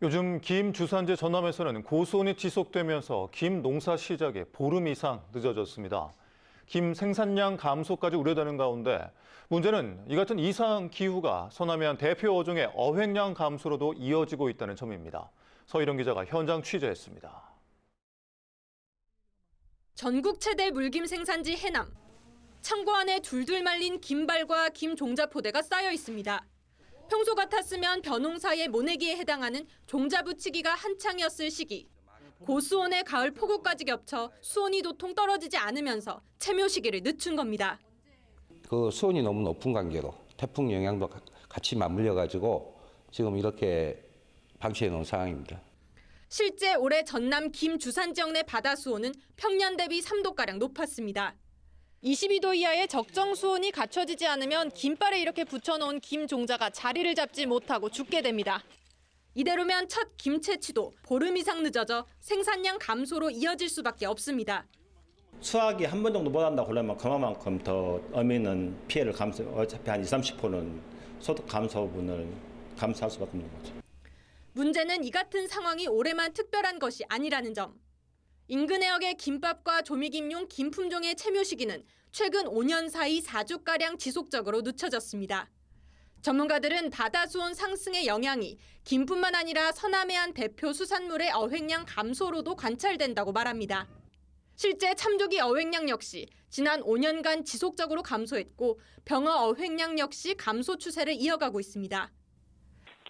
요즘 김 주산지 전남에서는 고수온이 지속되면서 김 농사 시작이 보름 이상 늦어졌습니다. 김 생산량 감소까지 우려되는 가운데 문제는 이 같은 이상 기후가 서남해안 대표 어종의 어획량 감소로도 이어지고 있다는 점입니다. 서희령 기자가 현장 취재했습니다. 전국 최대 물김 생산지 해남. 창고 안에 둘둘 말린 김발과 김 종자 포대가 쌓여 있습니다. 평소 같았으면 벼농사의 모내기에 해당하는 종자 붙이기가 한창이었을 시기. 고수온의 가을 폭우까지 겹쳐 수온이 도통 떨어지지 않으면서 채묘 시기를 늦춘 겁니다. 그 수온이 너무 높은 관계로 태풍 영향도 같이 맞물려가지고 지금 이렇게 방치해 놓은 상황입니다. 실제 올해 전남 김 주산 지역 내 바다 수온은 평년 대비 3도가량 높았습니다. 22도 이하의 적정 수온이 갖춰지지 않으면 김발에 이렇게 붙여놓은 김 종자가 자리를 잡지 못하고 죽게 됩니다. 이대로면 첫 김 채취도 보름 이상 늦어져 생산량 감소로 이어질 수밖에 없습니다. 수확이 한 번 정도 못 한다고 그러면 그만큼 더 어미는 피해를 어차피 한 20-30%는 소득 감소분을 감수할 수밖에 없는 거죠. 문제는 이 같은 상황이 올해만 특별한 것이 아니라는 점. 인근 해역의 김밥과 조미김용 김품종의 채묘 시기는 최근 5년 사이 4주가량 지속적으로 늦춰졌습니다. 전문가들은 바다 수온 상승의 영향이 김뿐만 아니라 서남해안 대표 수산물의 어획량 감소로도 관찰된다고 말합니다. 실제 참조기 어획량 역시 지난 5년간 지속적으로 감소했고 병어 어획량 역시 감소 추세를 이어가고 있습니다.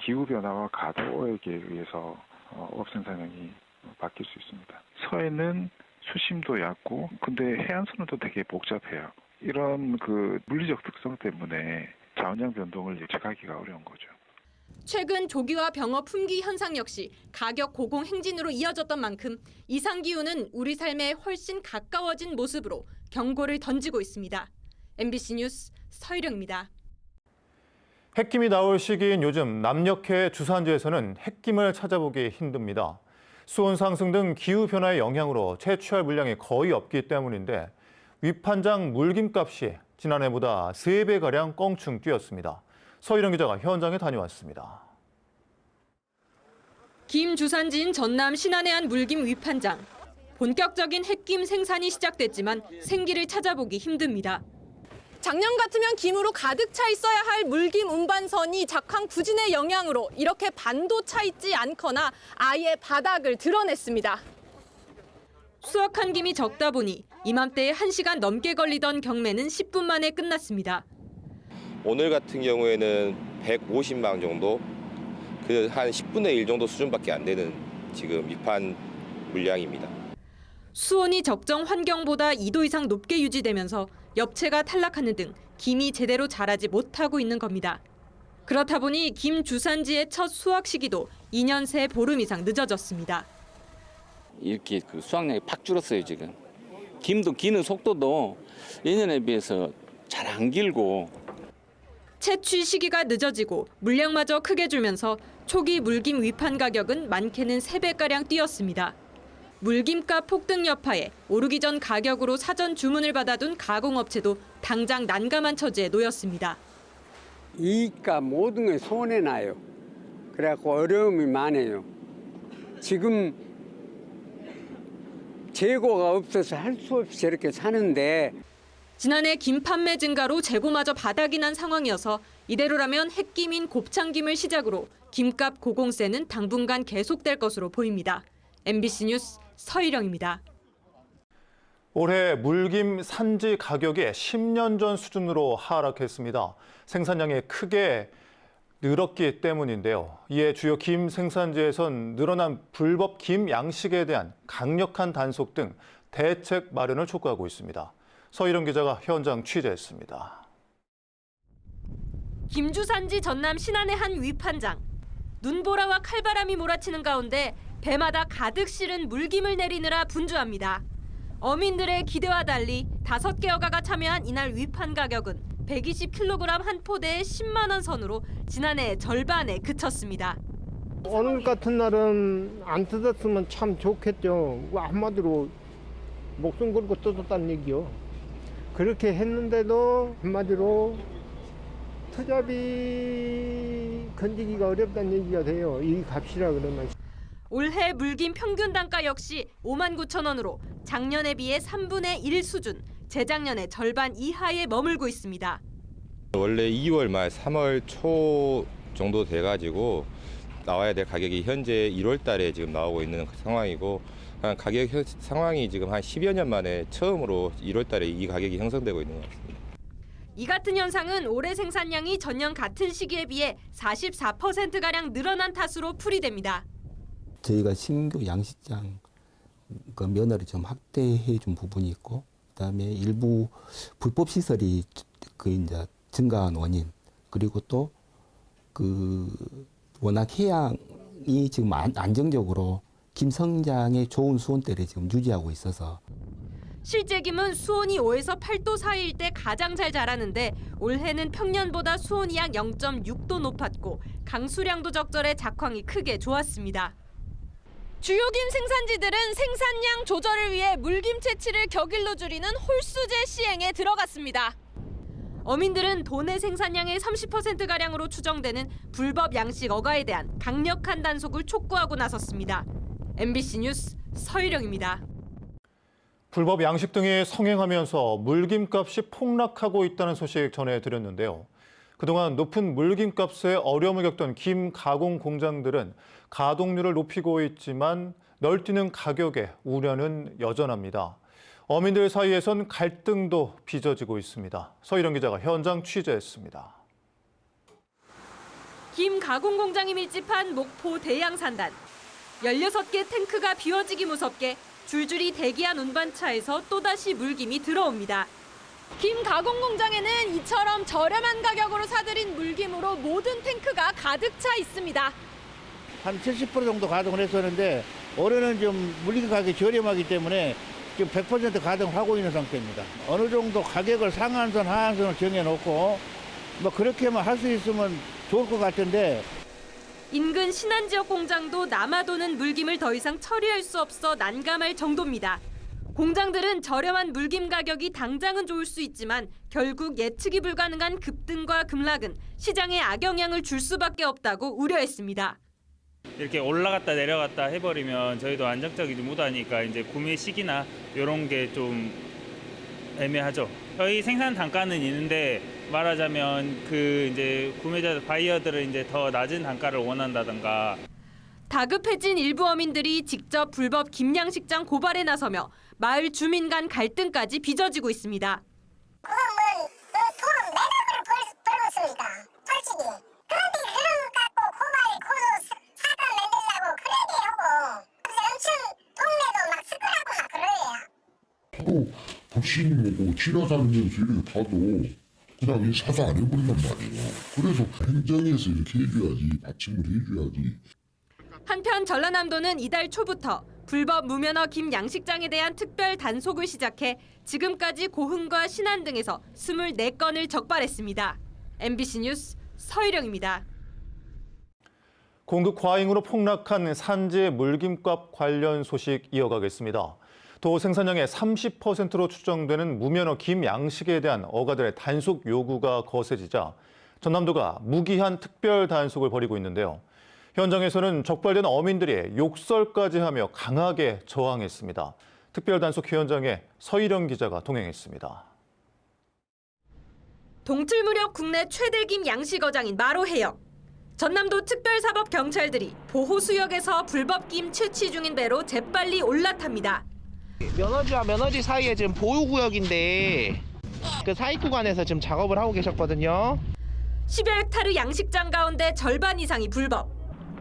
기후변화와 가도에게 의해서 어업 생산량이 바뀔 수 있습니다. 서해는 수심도 얕고 근데 해안선은 되게 복잡해요. 이런 물리적 특성 때문에 자원량 변동을 예측하기가 어려운 거죠. 최근 조기와 병어 품귀 현상 역시 가격 고공 행진으로 이어졌던 만큼 이상기후는 우리 삶에 훨씬 가까워진 모습으로 경고를 던지고 있습니다. MBC 뉴스 서희령입니다. 햇김이 나올 시기인 요즘 남녘해 주산지에서는 햇김을 찾아보기 힘듭니다. 수온 상승 등 기후변화의 영향으로 채취할 물량이 거의 없기 때문인데 윗판장 물김값이 지난해보다 3배가량 껑충 뛰었습니다. 서희령 기자가 현장에 다녀왔습니다. 김 주산지인 전남 신안해안 물김 윗판장. 본격적인 햇김 생산이 시작됐지만 생기를 찾아보기 힘듭니다. 작년 같으면 김으로 가득 차 있어야 할 물김 운반선이 작황 부진의 영향으로 이렇게 반도 차 있지 않거나 아예 바닥을 드러냈습니다. 수확한 김이 적다 보니 이맘때에 1시간 넘게 걸리던 경매는 10분 만에 끝났습니다. 오늘 같은 경우에는 150망 정도, 한 10분의 1 정도 수준밖에 안 되는 지금 입판 물량입니다. 수온이 적정 환경보다 2도 이상 높게 유지되면서 엽채가 탈락하는 등 김이 제대로 자라지 못하고 있는 겁니다. 그렇다 보니 김 주산지의 첫 수확 시기도 2년 새 보름 이상 늦어졌습니다. 이렇게 수확량이 팍 줄었어요 지금. 김도 기는 속도도 예년에 비해서 잘 안 길고. 채취 시기가 늦어지고 물량마저 크게 줄면서 초기 물김 위판 가격은 많게는 3배가량 뛰었습니다. 물김값 폭등 여파에 오르기 전 가격으로 사전 주문을 받아둔 가공업체도 당장 난감한 처지에 놓였습니다. 이익과 모든 게 손해나요. 그래갖고 어려움이 많아요. 지금 재고가 없어서 할 수 없이 저렇게 사는데 지난해 김 판매 증가로 재고마저 바닥이 난 상황이어서 이대로라면 햇김인 곱창김을 시작으로 김값 고공세는 당분간 계속될 것으로 보입니다. MBC 뉴스 서희령입니다. 올해 물김 산지 가격이 10년 전 수준으로 하락했습니다. 생산량이 크게 늘었기 때문인데요. 이에 주요 김 생산지에선 늘어난 불법 김 양식에 대한 강력한 단속 등 대책 마련을 촉구하고 있습니다. 서희령 기자가 현장 취재했습니다. 김주산지 전남 신안의 한 위판장. 눈보라와 칼바람이 몰아치는 가운데 배마다 가득 실은 물김을 내리느라 분주합니다. 어민들의 기대와 달리 5개 여가가 참여한 이날 위판 가격은 120kg 한 포대에 10만 원 선으로 지난해 절반에 그쳤습니다. 오늘 같은 날은 안 뜯었으면 참 좋겠죠. 한마디로 목숨 걸고 뜯었다는 얘기요. 그렇게 했는데도 한마디로 투자비 건지기가 어렵다는 얘기가 돼요. 이 값이라 그러면. 올해 물김 평균 단가 역시 59,000원으로 작년에 비해 3분의 1 수준, 재작년의 절반 이하에 머물고 있습니다. 원래 2월 말 3월 초 정도 돼가지고 나와야 될 가격이 현재 1월 달에 지금 나오고 있는 상황이고, 가격 상황이 지금 한 10여 년 만에 처음으로 1월 달에 이 가격이 형성되고 있는 것 같습니다. 이 같은 현상은 올해 생산량이 전년 같은 시기에 비해 44%가량 늘어난 탓으로 풀이됩니다. 저희가 신규 양식장 그 면허를 좀 확대해 준 부분이 있고, 그다음에 일부 불법 시설이 그 이제 증가한 원인, 그리고 또 그 워낙 해양이 지금 안정적으로 김 성장의 좋은 수온대를 지금 유지하고 있어서 실제 김은 수온이 5에서 8도 사이일 때 가장 잘 자라는데 올해는 평년보다 수온이 약 0.6도 높았고 강수량도 적절해 작황이 크게 좋았습니다. 주요 김 생산지들은 생산량 조절을 위해 물김 채취를 격일로 줄이는 홀수제 시행에 들어갔습니다. 어민들은 도내 생산량의 30%가량으로 추정되는 불법 양식 어가에 대한 강력한 단속을 촉구하고 나섰습니다. MBC 뉴스 서희령입니다. 불법 양식 등이 성행하면서 물김값이 폭락하고 있다는 소식 전해드렸는데요. 그동안 높은 물김값에 어려움을 겪던 김 가공 공장들은 가동률을 높이고 있지만 널뛰는 가격에 우려는 여전합니다. 어민들 사이에선 갈등도 빚어지고 있습니다. 서희령 기자가 현장 취재했습니다. 김 가공 공장이 밀집한 목포 대양산단. 16개 탱크가 비워지기 무섭게 줄줄이 대기한 운반차에서 또다시 물김이 들어옵니다. 김 가공 공장에는 이처럼 저렴한 가격으로 사들인 물김으로 모든 탱크가 가득 차 있습니다. 한 70% 정도 가동을 했었는데 올해는 좀 물김 가격이 저렴하기 때문에 지금 100% 가동을 하고 있는 상태입니다. 어느 정도 가격을 상한선, 하한선을 정해놓고 뭐 그렇게만 할 수 있으면 좋을 것 같은데 인근 신안 지역 공장도 남아도는 물김을 더 이상 처리할 수 없어 난감할 정도입니다. 공장들은 저렴한 물김 가격이 당장은 좋을 수 있지만 결국 예측이 불가능한 급등과 급락은 시장에 악영향을 줄 수밖에 없다고 우려했습니다. 이렇게 올라갔다 내려갔다 해버리면 저희도 안정적이지 못하니까 이제 구매 시기나 이런 게 좀 애매하죠. 저희 생산 단가는 있는데 말하자면 그 이제 구매자 바이어들은 이제 더 낮은 단가를 원한다든가. 다급해진 일부 어민들이 직접 불법 김양식장 고발에 나서며 마을 주민 간 갈등까지 빚어지고 있습니다. 그건 돈 매각을 벌었습니다. 솔직히. 그런데 그런 것 갖고 고발 고소 사건 만들려고 그래야 하고 엄청 동네도 막 시끄럽고 막 그래요. 불신이고 지나다니면서 이렇게 봐도 그냥 사과 안 해버린단 말이에요. 그래서 행정에서 이렇게 해줘야지, 받침을 해줘야지. 한편 전라남도는 이달 초부터 불법 무면허 김 양식장에 대한 특별 단속을 시작해 지금까지 고흥과 신안 등에서 24건을 적발했습니다. MBC 뉴스 서희령입니다. 공급 과잉으로 폭락한 산지 물김값 관련 소식 이어가겠습니다. 도 생산량의 30%로 추정되는 무면허 김 양식에 대한 어가들의 단속 요구가 거세지자 전남도가 무기한 특별 단속을 벌이고 있는데요. 현장에서는 적발된 어민들이 욕설까지 하며 강하게 저항했습니다. 특별 단속 현장에 서희령 기자가 동행했습니다. 동틀 무렵 국내 최대 김 양식어장인 마로해역. 전남도 특별사법경찰들이 보호수역에서 불법 김 채취 중인 배로 재빨리 올라탑니다. 면허지와 면허지 사이에 지금 보호구역인데 그 사이 구간에서 지금 작업을 하고 계셨거든요. 10여 헥타르 양식장 가운데 절반 이상이 불법.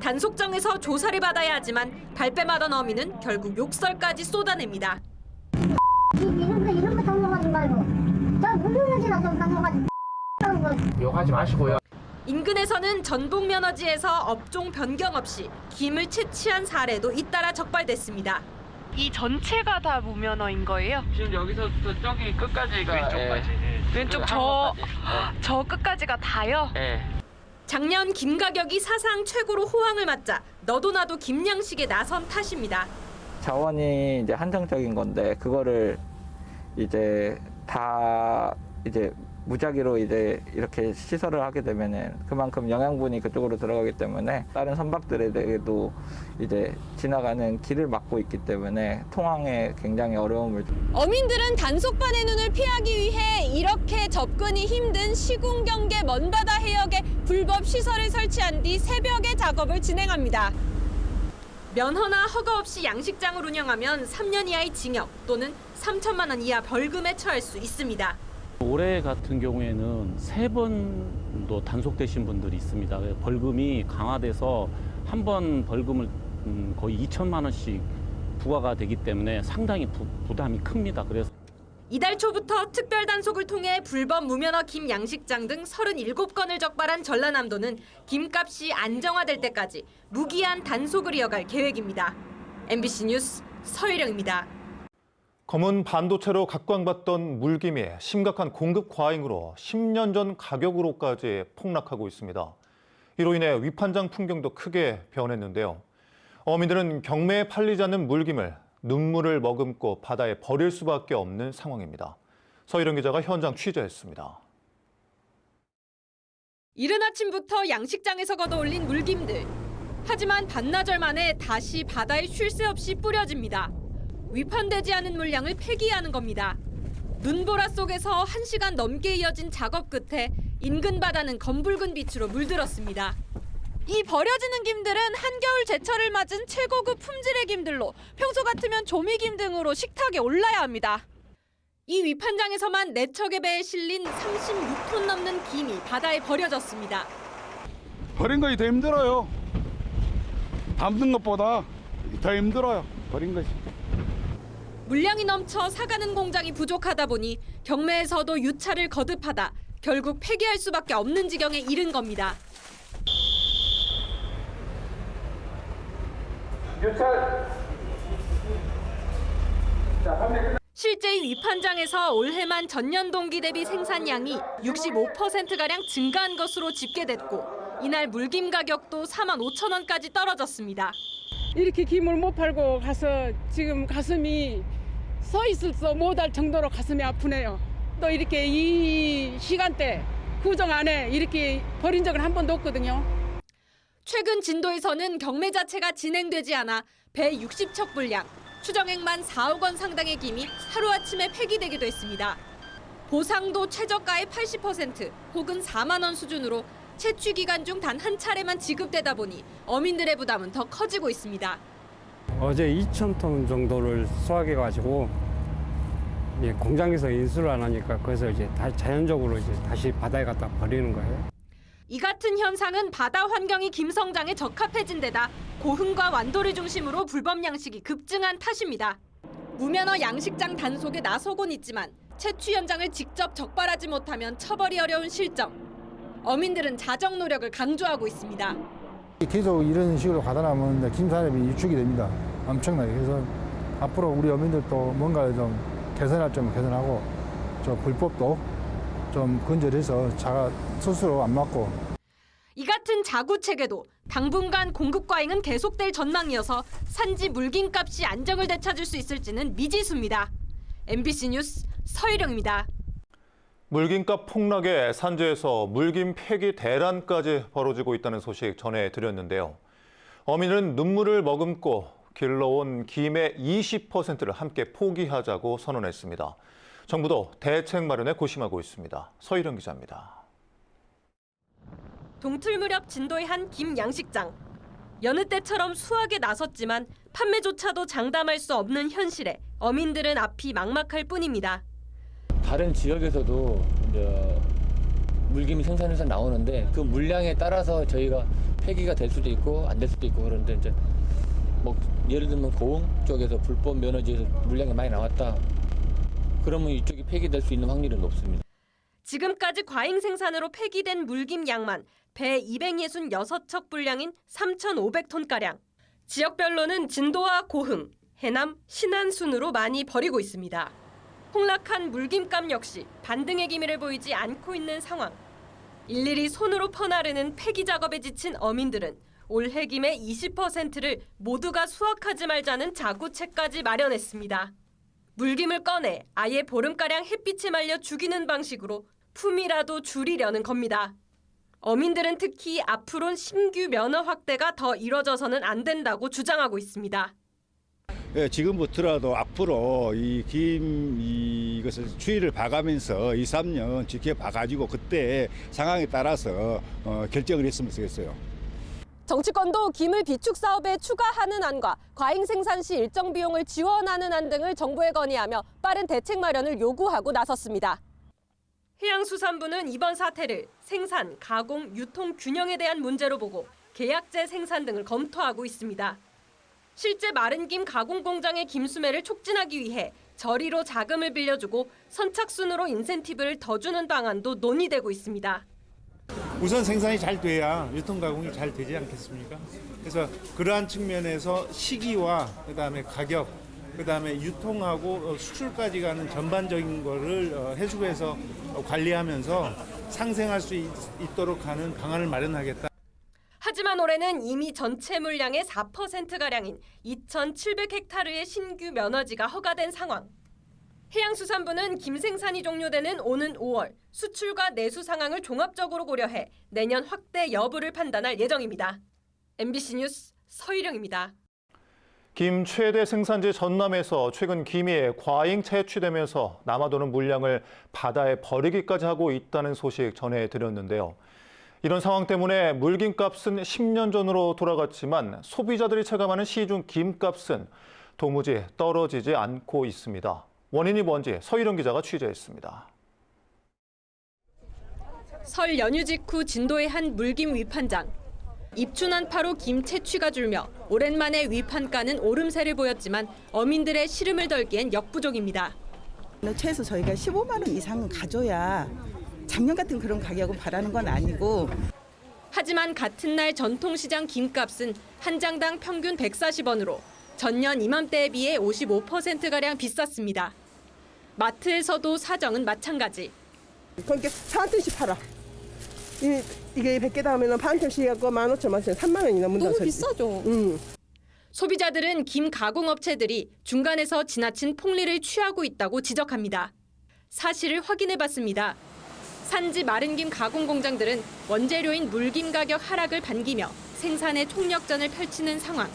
단속정에서 조사를 받아야 하지만 발뺌하던 어민은 결국 욕설까지 쏟아냅니다. 이런 거 당황하지 말고 저 물면허지나 좀 당황하지 욕하지 마시고요. 인근에서는 전북 면허지에서 업종 변경 없이 김을 채취한 사례도 잇따라 적발됐습니다. 이 전체가 다 무면허인 거예요? 지금 여기서부터 저기 끝까지가 왼쪽까지. 왼쪽 저 끝까지가 다요? 네. 작년 김 가격이 사상 최고로 호황을 맞자 너도 나도 김 양식에 나선 탓입니다. 자원이 이제 한정적인 건데 그거를 이제 다 이제 무작위로 이제 이렇게 시설을 하게 되면은 그만큼 영양분이 그쪽으로 들어가기 때문에 다른 선박들에게도 이제 지나가는 길을 막고 있기 때문에 통항에 굉장히 어려움을. 어민들은 단속반의 눈을 피하기 위해 이렇게 접근이 힘든 시궁경계 먼바다 해역에 불법 시설을 설치한 뒤 새벽에 작업을 진행합니다. 면허나 허가 없이 양식장을 운영하면 3년 이하의 징역 또는 3천만 원 이하 벌금에 처할 수 있습니다. 올해 같은 경우에는 3번도 단속되신 분들이 있습니다. 벌금이 강화돼서 한 번 벌금을 거의 2천만 원씩 부과가 되기 때문에 상당히 부담이 큽니다. 그래서 이달 초부터 특별 단속을 통해 불법 무면허 김 양식장 등 37건을 적발한 전라남도는 김값이 안정화될 때까지 무기한 단속을 이어갈 계획입니다. MBC 뉴스 서희령입니다. 검은 반도체로 각광받던 물김이 심각한 공급 과잉으로 10년 전 가격으로까지 폭락하고 있습니다. 이로 인해 위판장 풍경도 크게 변했는데요. 어민들은 경매에 팔리지 않는 물김을 눈물을 머금고 바다에 버릴 수밖에 없는 상황입니다. 서희령 기자가 현장 취재했습니다. 이른 아침부터 양식장에서 걷어올린 물김들. 하지만 반나절 만에 다시 바다에 쉴 새 없이 뿌려집니다. 위판되지 않은 물량을 폐기하는 겁니다. 눈보라 속에서 1시간 넘게 이어진 작업 끝에 인근 바다는 검붉은 빛으로 물들었습니다. 이 버려지는 김들은 한겨울 제철을 맞은 최고급 품질의 김들로 평소 같으면 조미김 등으로 식탁에 올라야 합니다. 이 위판장에서만 4척의 배에 실린 36톤 넘는 김이 바다에 버려졌습니다. 버린 것이 더 힘들어요. 담는 것보다 더 힘들어요. 버린 것이. 물량이 넘쳐 사가는 공장이 부족하다 보니 경매에서도 유찰을 거듭하다 결국 폐기할 수밖에 없는 지경에 이른 겁니다. 실제 이 위판장에서 올해만 전년 동기 대비 생산량이 65%가량 증가한 것으로 집계됐고 이날 물김 가격도 45,000원까지 떨어졌습니다. 이렇게 김을 못 팔고 가서 지금 가슴이 서 있을 수 못할 정도로 가슴이 아프네요. 또 이렇게 이 시간대 구정 안에 이렇게 버린 적은 한 번도 없거든요. 최근 진도에서는 경매 자체가 진행되지 않아 배 60척 분량, 추정액만 4억 원 상당의 김이 하루아침에 폐기되기도 했습니다. 보상도 최저가의 80% 혹은 4만 원 수준으로 채취 기간 중 단 한 차례만 지급되다 보니 어민들의 부담은 더 커지고 있습니다. 어제 2,000톤 정도를 수확해가지고 공장에서 인수를 안 하니까 그래서 이제 자연적으로 이제 다시 바다에 갖다 버리는 거예요. 이 같은 현상은 바다 환경이 김성장에 적합해진 데다 고흥과 완도를 중심으로 불법 양식이 급증한 탓입니다. 무면허 양식장 단속에 나서곤 있지만 채취 현장을 직접 적발하지 못하면 처벌이 어려운 실정. 어민들은 자정 노력을 강조하고 있습니다. 계속 이런 식으로 가다 나면 김산업이 유축이 됩니다. 엄청나게. 그래서 앞으로 우리 어민들도 뭔가 좀 개선할 점 개선하고 저 불법도 좀 근절해서 자가 스스로 안 맞고. 이 같은 자구 체계도 당분간 공급 과잉은 계속될 전망이어서 산지 물김값이 안정을 되찾을 수 있을지는 미지수입니다. MBC 뉴스 서희령입니다. 물김값 폭락에 산지에서 물김 폐기 대란까지 벌어지고 있다는 소식 전해드렸는데요. 어민은 눈물을 머금고 길러온 김의 20%를 함께 포기하자고 선언했습니다. 정부도 대책 마련에 고심하고 있습니다. 서희령 기자입니다. 동틀 무렵 진도의 한 김 양식장. 여느 때처럼 수확에 나섰지만 판매조차도 장담할 수 없는 현실에 어민들은 앞이 막막할 뿐입니다. 다른 지역에서도 이제 물김이 생산해서 나오는데 그 물량에 따라서 저희가 폐기가 될 수도 있고 안 될 수도 있고 그런데 이제 뭐 예를 들면 고흥 쪽에서 불법 면허지에서 물량이 많이 나왔다. 그러면 이쪽이 폐기될 수 있는 확률은 높습니다. 지금까지 과잉 생산으로 폐기된 물김 양만 배 266척 분량인 3,500톤가량. 지역별로는 진도와 고흥, 해남, 신안 순으로 많이 버리고 있습니다. 폭락한 물김값 역시 반등의 기미를 보이지 않고 있는 상황. 일일이 손으로 퍼나르는 폐기 작업에 지친 어민들은 올해 김의 20%를 모두가 수확하지 말자는 자구책까지 마련했습니다. 물김을 꺼내 아예 보름가량 햇빛에 말려 죽이는 방식으로 품이라도 줄이려는 겁니다. 어민들은 특히 앞으로는 신규 면허 확대가 더 이뤄져서는 안 된다고 주장하고 있습니다. 예, 지금부터라도 앞으로 이것을 추이를 봐가면서 2, 3년 지켜봐가지고 그때 상황에 따라서 결정을 했으면 좋겠어요. 정치권도 김을 비축 사업에 추가하는 안과 과잉 생산 시 일정 비용을 지원하는 안 등을 정부에 건의하며 빠른 대책 마련을 요구하고 나섰습니다. 해양수산부는 이번 사태를 생산, 가공, 유통 균형에 대한 문제로 보고 계약제 생산 등을 검토하고 있습니다. 실제 마른 김 가공 공장의 김 수매를 촉진하기 위해 저리로 자금을 빌려주고 선착순으로 인센티브를 더 주는 방안도 논의되고 있습니다. 우선 생산이 잘 돼야 유통 가공이 잘 되지 않겠습니까? 그래서 그러한 측면에서 시기와 그다음에 가격, 그다음에 유통하고 수출까지 가는 전반적인 거를 해수부에서 관리하면서 상생할 수 있도록 하는 방안을 마련하겠다. 하지만 올해는 이미 전체 물량의 4%가량인 2,700헥타르의 신규 면허지가 허가된 상황. 해양수산부는 김 생산이 종료되는 오는 5월 수출과 내수 상황을 종합적으로 고려해 내년 확대 여부를 판단할 예정입니다. MBC 뉴스 서희령입니다. 김 최대 생산지 전남에서 최근 김이 과잉 채취되면서 남아도는 물량을 바다에 버리기까지 하고 있다는 소식 전해드렸는데요. 이런 상황 때문에 물김값은 10년 전으로 돌아갔지만 소비자들이 체감하는 시중 김값은 도무지 떨어지지 않고 있습니다. 원인이 뭔지 서희령 기자가 취재했습니다. 설 연휴 직후 진도의 한 물김 위판장. 입춘 한파로 김 채취가 줄며 오랜만에 위판가는 오름세를 보였지만 어민들의 시름을 덜기엔 역부족입니다. 최소 저희가 15만 원 이상은 가져야 작년 같은 그런 가격은 바라는 건 아니고. 하지만 같은 날 전통시장 김값은 한 장당 평균 140원으로 전년 이맘때에 비해 55%가량 비쌌습니다. 마트에서도 사정은 마찬가지. 그러니까 4톤씩 팔아. 이게 100개 담으면 반 톤씩 갖고 15,000원, 3만 원이 넘는다. 너무 비싸죠. 소비자들은 김 가공업체들이 중간에서 지나친 폭리를 취하고 있다고 지적합니다. 사실을 확인해봤습니다. 산지 마른 김 가공 공장들은 원재료인 물김 가격 하락을 반기며 생산에 총력전을 펼치는 상황.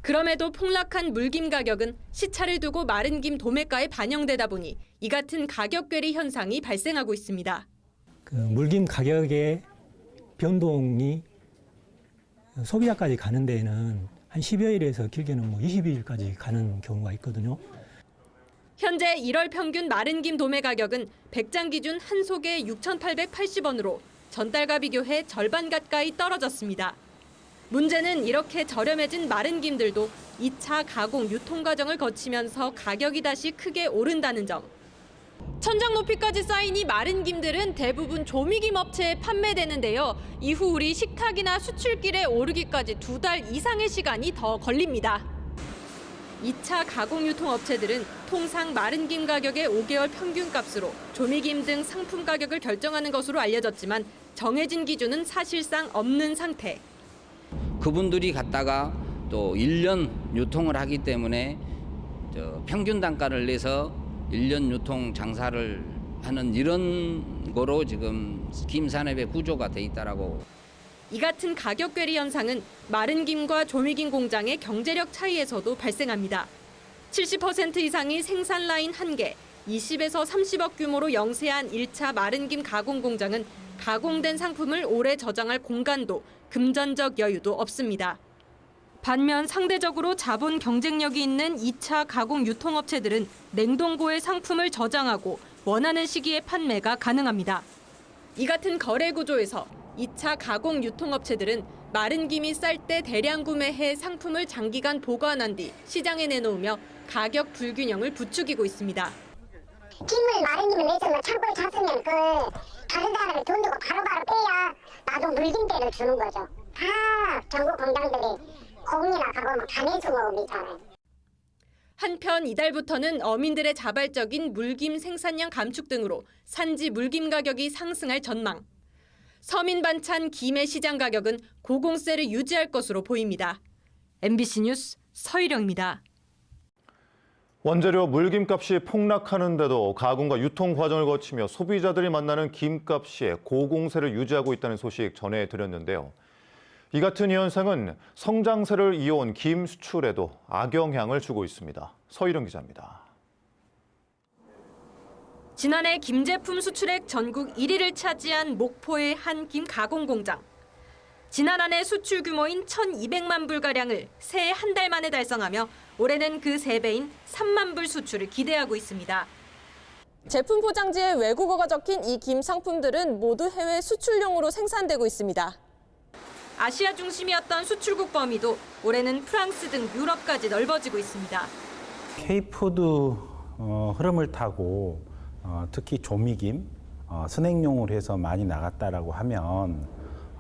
그럼에도 폭락한 물김 가격은 시차를 두고 마른 김 도매가에 반영되다 보니 이 같은 가격 괴리 현상이 발생하고 있습니다. 물김 가격의 변동이 소비자까지 가는 데에는 한 10여일에서 길게는 20일까지 가는 경우가 있거든요. 현재 1월 평균 마른 김 도매 가격은 100장 기준 한 속에 6,880원으로 전달과 비교해 절반 가까이 떨어졌습니다. 문제는 이렇게 저렴해진 마른 김들도 2차 가공 유통 과정을 거치면서 가격이 다시 크게 오른다는 점. 천장 높이까지 쌓인 이 마른 김들은 대부분 조미김 업체에 판매되는데요. 이후 우리 식탁이나 수출길에 오르기까지 2달 이상의 시간이 더 걸립니다. 2차 가공 유통 업체들은 통상 마른 김 가격의 5개월 평균값으로 조미김 등 상품 가격을 결정하는 것으로 알려졌지만 정해진 기준은 사실상 없는 상태. 그분들이 갖다가 또 1년 유통을 하기 때문에 평균 단가를 내서 1년 유통 장사를 하는 이런 거로 지금 김 산업의 구조가 돼 있다라고. 이 같은 가격 괴리 현상은 마른 김과 조미김 공장의 경제력 차이에서도 발생합니다. 70% 이상이 생산 라인 1개, 20에서 30억 규모로 영세한 1차 마른 김 가공 공장은 가공된 상품을 오래 저장할 공간도 금전적 여유도 없습니다. 반면 상대적으로 자본 경쟁력이 있는 2차 가공 유통업체들은 냉동고에 상품을 저장하고 원하는 시기에 판매가 가능합니다. 이 같은 거래 구조에서 2차 가공 유통업체들은 마른 김이 쌀 때 대량 구매해 상품을 장기간 보관한 뒤 시장에 내놓으며 가격 불균형을 부추기고 있습니다. 김을 마른 김을 내서 창고에 찼으면 다른 사람이 돈 주고 바로바로 빼야 나도 물김대를 주는 거죠. 다 전국 공장들이 공이나 가공 다 내수고 있잖아요. 한편 이달부터는 어민들의 자발적인 물김 생산량 감축 등으로 산지 물김 가격이 상승할 전망. 서민 반찬 김의 시장 가격은 고공세를 유지할 것으로 보입니다. MBC 뉴스 서희령입니다. 원재료 물김값이 폭락하는데도 가공과 유통 과정을 거치며 소비자들이 만나는 김값이 고공세를 유지하고 있다는 소식 전해드렸는데요. 이 같은 현상은 성장세를 이어온 김 수출에도 악영향을 주고 있습니다. 서희령 기자입니다. 지난해 김 제품 수출액 전국 1위를 차지한 목포의 한 김 가공 공장. 지난 한 해 수출 규모인 1,200만 불가량을 새해 한 달 만에 달성하며 올해는 그 3배인 3만 불 수출을 기대하고 있습니다. 제품 포장지에 외국어가 적힌 이 김 상품들은 모두 해외 수출용으로 생산되고 있습니다. 아시아 중심이었던 수출국 범위도 올해는 프랑스 등 유럽까지 넓어지고 있습니다. K푸드 흐름을 타고 특히 조미김, 스낵용으로 해서 많이 나갔다라고 하면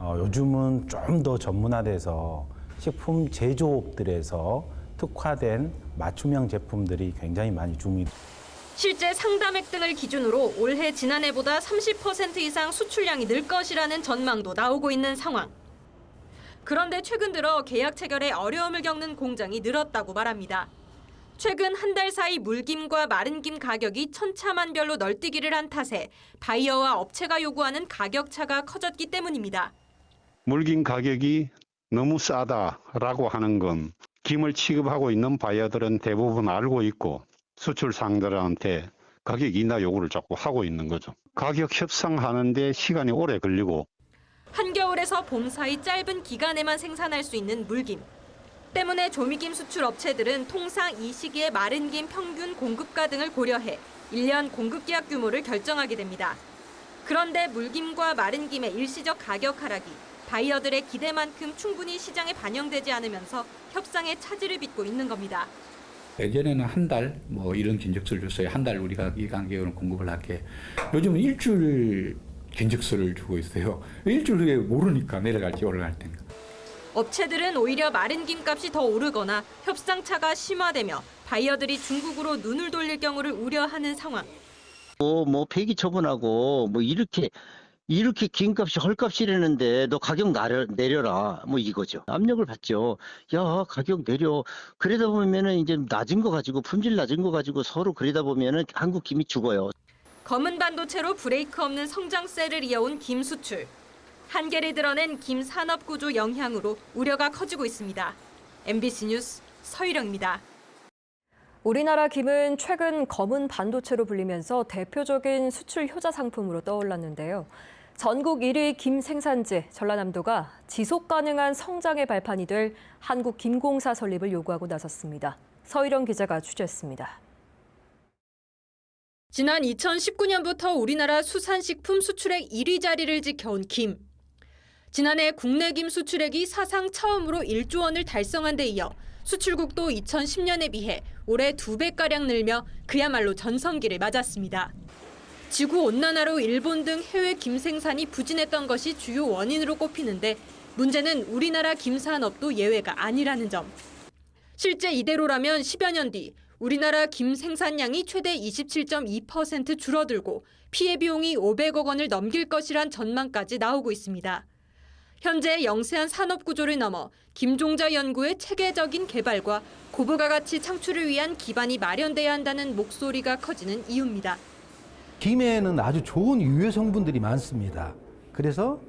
요즘은 좀 더 전문화돼서 식품 제조업들에서 특화된 맞춤형 제품들이 굉장히 많이 중요합니다. 실제 상담액 등을 기준으로 올해 지난해보다 30% 이상 수출량이 늘 것이라는 전망도 나오고 있는 상황. 그런데 최근 들어 계약 체결에 어려움을 겪는 공장이 늘었다고 말합니다. 최근 한 달 사이 물김과 마른 김 가격이 천차만별로 널뛰기를 한 탓에 바이어와 업체가 요구하는 가격차가 커졌기 때문입니다. 물김 가격이 너무 싸다라고 하는 건 김을 취급하고 있는 바이어들은 대부분 알고 있고 수출상들한테 가격 인하 요구를 자꾸 하고 있는 거죠. 가격 협상하는데 시간이 오래 걸리고 한겨울에서 봄 사이 짧은 기간에만 생산할 수 있는 물김. 때문에 조미김 수출 업체들은 통상 이 시기에 마른 김 평균 공급가 등을 고려해 1년 공급 계약 규모를 결정하게 됩니다. 그런데 물김과 마른 김의 일시적 가격 하락이 바이어들의 기대만큼 충분히 시장에 반영되지 않으면서 협상에 차질을 빚고 있는 겁니다. 예전에는 한 달 뭐 이런 긴적수를 줬어요. 한 달 우리가 이 간격으로 공급을 할게. 요즘은 일주일 긴적수를 주고 있어요. 일주일 후에 모르니까 내려갈지 올라갈 텐가. 업체들은 오히려 마른 김값이 더 오르거나 협상차가 심화되며 바이어들이 중국으로 눈을 돌릴 경우를 우려하는 상황. 뭐 폐기 처분하고 뭐 이렇게 김값이 헐값이라는데 너 가격 내려라 뭐 이거죠. 압력을 받죠. 야 가격 내려. 그러다 보면은 이제 낮은 거 가지고 품질 낮은 거 가지고 서로 그러다 보면은 한국 김이 죽어요. 검은 반도체로 브레이크 없는 성장세를 이어온 김 수출. 한계를 드러낸 김 산업 구조 영향으로 우려가 커지고 있습니다. MBC 뉴스 서희령입니다. 우리나라 김은 최근 검은 반도체로 불리면서 대표적인 수출 효자 상품으로 떠올랐는데요. 전국 1위 김 생산지 전라남도가 지속 가능한 성장의 발판이 될 한국김공사 설립을 요구하고 나섰습니다. 서희령 기자가 취재했습니다. 지난 2019년부터 우리나라 수산식품 수출액 1위 자리를 지켜온 김. 지난해 국내 김 수출액이 사상 처음으로 1조 원을 달성한 데 이어 수출국도 2010년에 비해 올해 2배가량 늘며 그야말로 전성기를 맞았습니다. 지구온난화로 일본 등 해외 김 생산이 부진했던 것이 주요 원인으로 꼽히는데 문제는 우리나라 김 산업도 예외가 아니라는 점. 실제 이대로라면 10여 년 뒤 우리나라 김 생산량이 최대 27.2% 줄어들고 피해 비용이 500억 원을 넘길 것이란 전망까지 나오고 있습니다. 현재 영세한 산업 구조를 넘어 김종자 연구의 체계적인 개발과 고부가 가치 창출을 위한 기반이 마련돼야 한다는 목소리가 커지는 이유입니다. 김에는 아주 좋은 유효 성분들이 많습니다. 그래서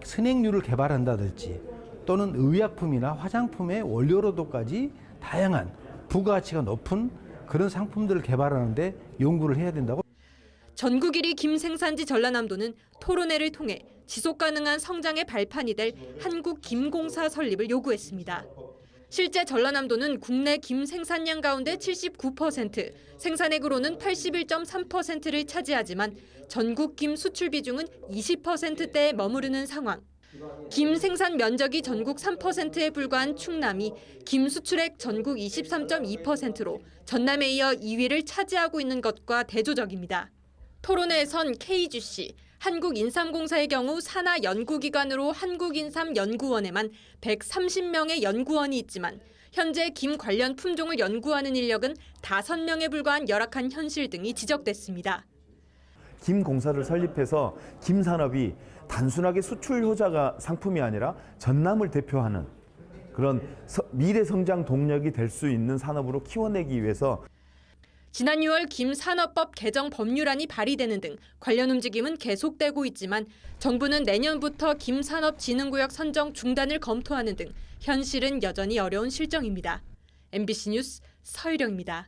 스낵류를 개발한다든지 또는 의약품이나 화장품의 원료로도까지 다양한 부가가치가 높은 그런 상품들을 개발하는데 연구를 해야 된다고. 전국 1위 김 생산지 전라남도는 토론회를 통해 지속 가능한 성장의 발판이 될 한국김공사 설립을 요구했습니다. 실제 전라남도는 국내 김 생산량 가운데 79%, 생산액으로는 81.3%를 차지하지만 전국 김 수출 비중은 20%대에 머무르는 상황. 김 생산 면적이 전국 3%에 불과한 충남이 김 수출액 전국 23.2%로 전남에 이어 2위를 차지하고 있는 것과 대조적입니다. 토론회에선 KGC, 한국인삼공사의 경우 산하 연구기관으로 한국인삼연구원에만 130명의 연구원이 있지만 현재 김 관련 품종을 연구하는 인력은 5명에 불과한 열악한 현실 등이 지적됐습니다. 김공사를 설립해서 김산업이 단순하게 수출 효자가 상품이 아니라 전남을 대표하는 그런 미래 성장 동력이 될 수 있는 산업으로 키워내기 위해서 지난 6월 김산업법 개정 법률안이 발의되는 등 관련 움직임은 계속되고 있지만 정부는 내년부터 김산업진흥구역 선정 중단을 검토하는 등 현실은 여전히 어려운 실정입니다. MBC 뉴스 서유령입니다.